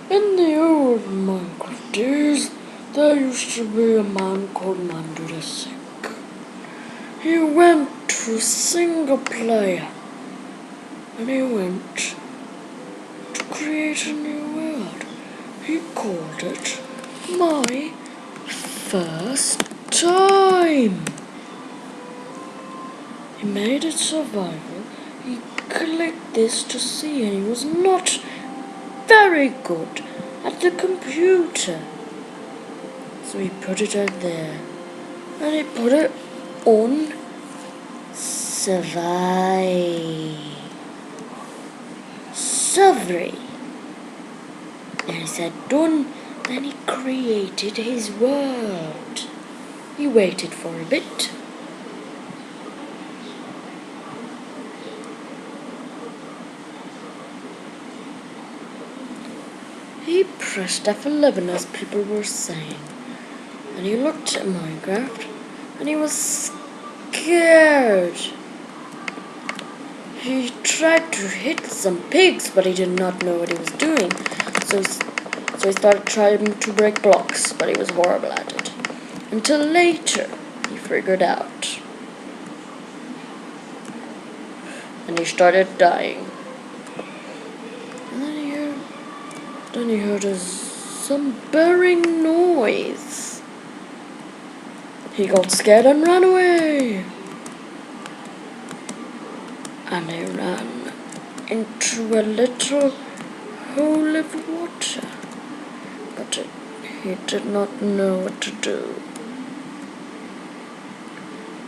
In the old Minecraft days, there used to be a man called Mandudersick. He went to single player, and he went to create a new world. He called it My First Time. He made it survival. He clicked this to see, and he was not very good at the computer. So he put it out there, and he put it on Survey. And he said done. Then he created his world. He waited for a bit. He pressed F11 as people were saying, and he looked at Minecraft, and he was scared. He tried to hit some pigs, but he did not know what he was doing. So he started trying to break blocks, but he was horrible at it. Until later, he figured out. And he started dying. And then he heard some burring noise. He got scared and ran away. And he ran into a little hole of water. But he did not know what to do.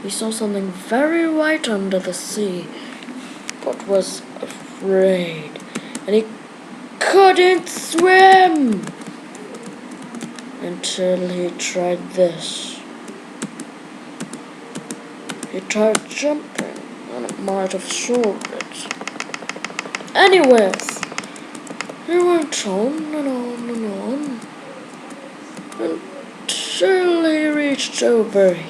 He saw something very white under the sea, but was afraid. And he couldn't swim until he tried this. He tried jumping, and it might have solved it. Anyways, he went on and on and on until he reached over here.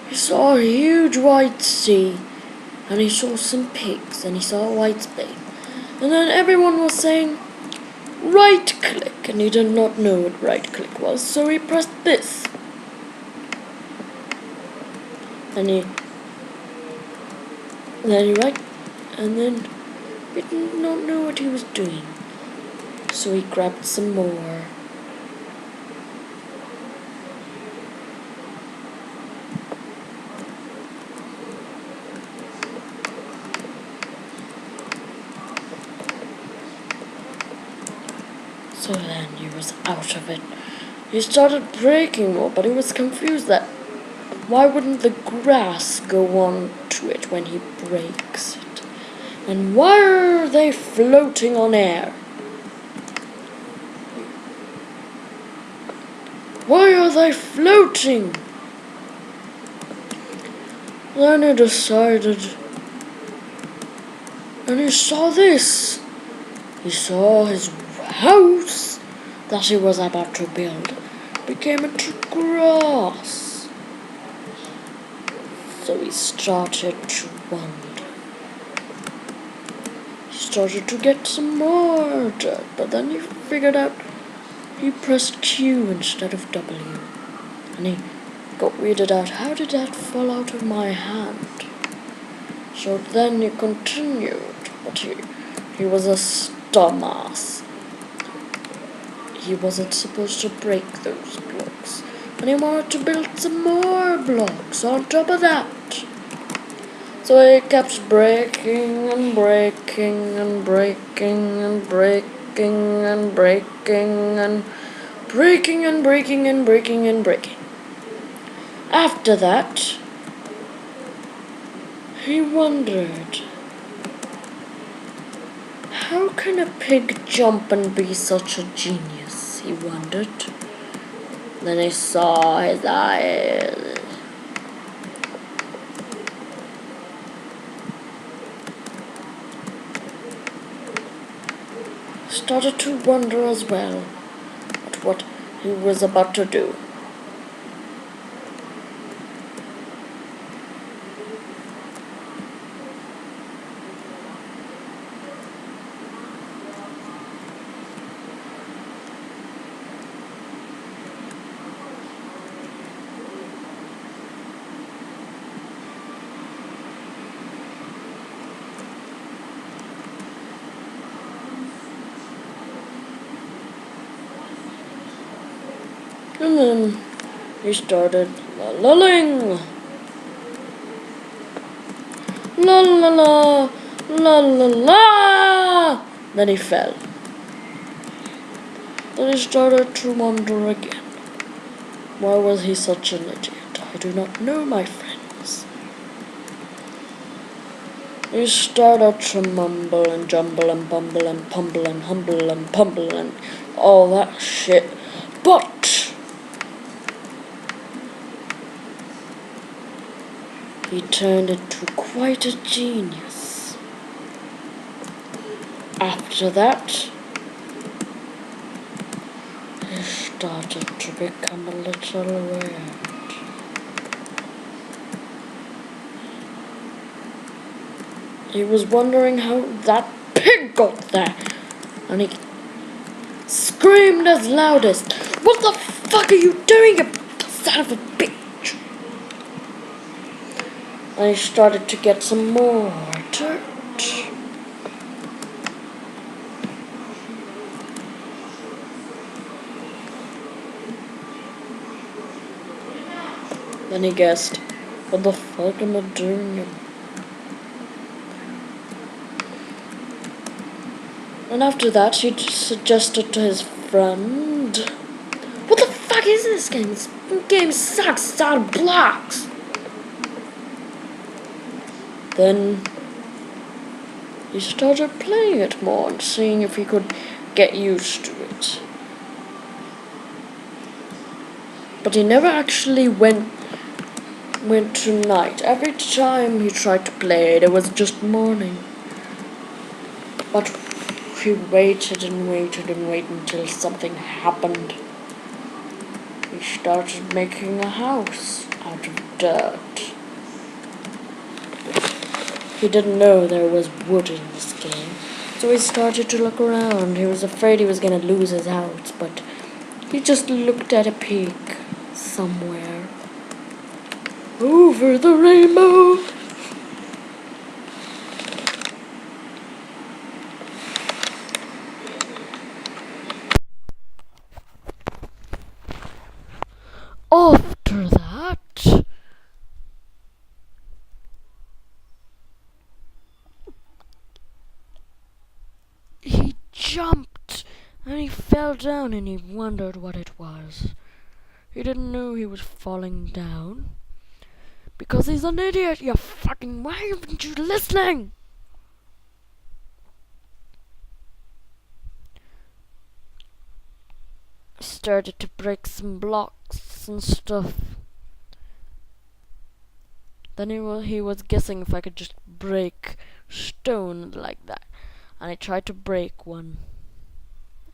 He saw a huge white sea, and he saw some pigs, and he saw a white space. And then everyone was saying, right click, and he did not know what right click was, so he pressed this. And he did not know what he was doing. So he grabbed some more. So then he was out of it. He started breaking more, but he was confused that why wouldn't the grass go on to it when he breaks it? And why are they floating on air? Why are they floating? Then he decided, and he saw this. He saw his house that he was about to build became into grass. So he started to wonder. He started to get some more dirt, but then he figured out he pressed Q instead of W. And he got weirded out, how did that fall out of my hand? So then he continued, but he was a dumbass. He wasn't supposed to break those blocks. And he wanted to build some more blocks on top of that. So he kept breaking and breaking and breaking and breaking and breaking and breaking and breaking and breaking and breaking. After that, he wondered, how can a pig jump and be such a genius? He wondered. Then he saw his eyes. Started to wonder as well at what he was about to do. And then he started la-la-ling. La la la, la la la. Then he fell. Then he started to wonder again. Why was he such an idiot? I do not know, my friends. He started to mumble and jumble and bumble and pumble and humble and pumble and all that shit. But he turned into quite a genius. After that, he started to become a little weird. He was wondering how that pig got there, and he screamed as loudest, "What the fuck are you doing, you son of a bitch?" And he started to get some more dirt. Then he guessed, "What the fuck am I doing?" And after that, he suggested to his friend, "What the fuck is this game? This game sucks, it's out of blocks." Then he started playing it more and seeing if he could get used to it. But he never actually went to night. Every time he tried to play it, it was just morning. But he waited and waited and waited until something happened. He started making a house out of dirt. He didn't know there was wood in this game, so he started to look around. He was afraid he was going to lose his house, but he just looked at a peak somewhere over the rainbow. After that, he jumped and he fell down and he wondered what it was. He didn't know he was falling down because he's an idiot, you fucking... Why haven't you listening? Started to break some blocks and stuff. Then he was guessing if I could just break stone like that. And I tried to break one.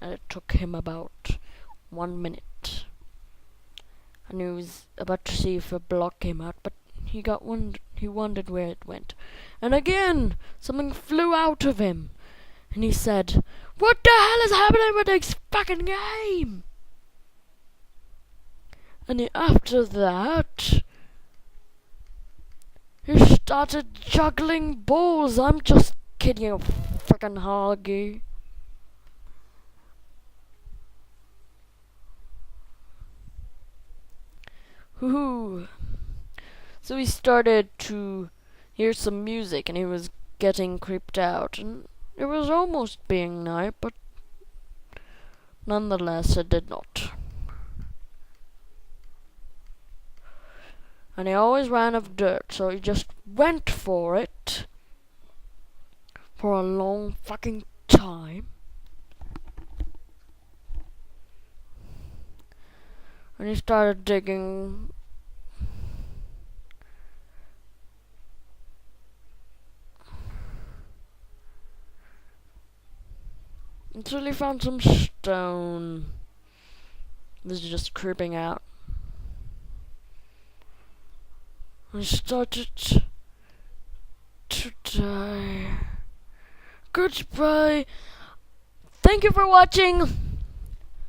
And it took him about 1 minute. And he was about to see if a block came out, but he wondered where it went. And again, something flew out of him. And he said, "What the hell is happening with this fucking game?" And after that, he started juggling balls. I'm just kidding, you fucking hoggy. Hoo-hoo. So he started to hear some music and he was getting creeped out. And it was almost being night, but nonetheless it did not. And he always ran of dirt, so he just went for it for a long fucking time. And he started digging. Until he found some stone. This is just creeping out. I started to die. Goodbye. Thank you for watching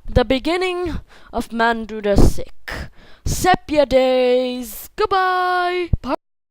the beginning of Mandudersick. Sepia days. Goodbye. Bye.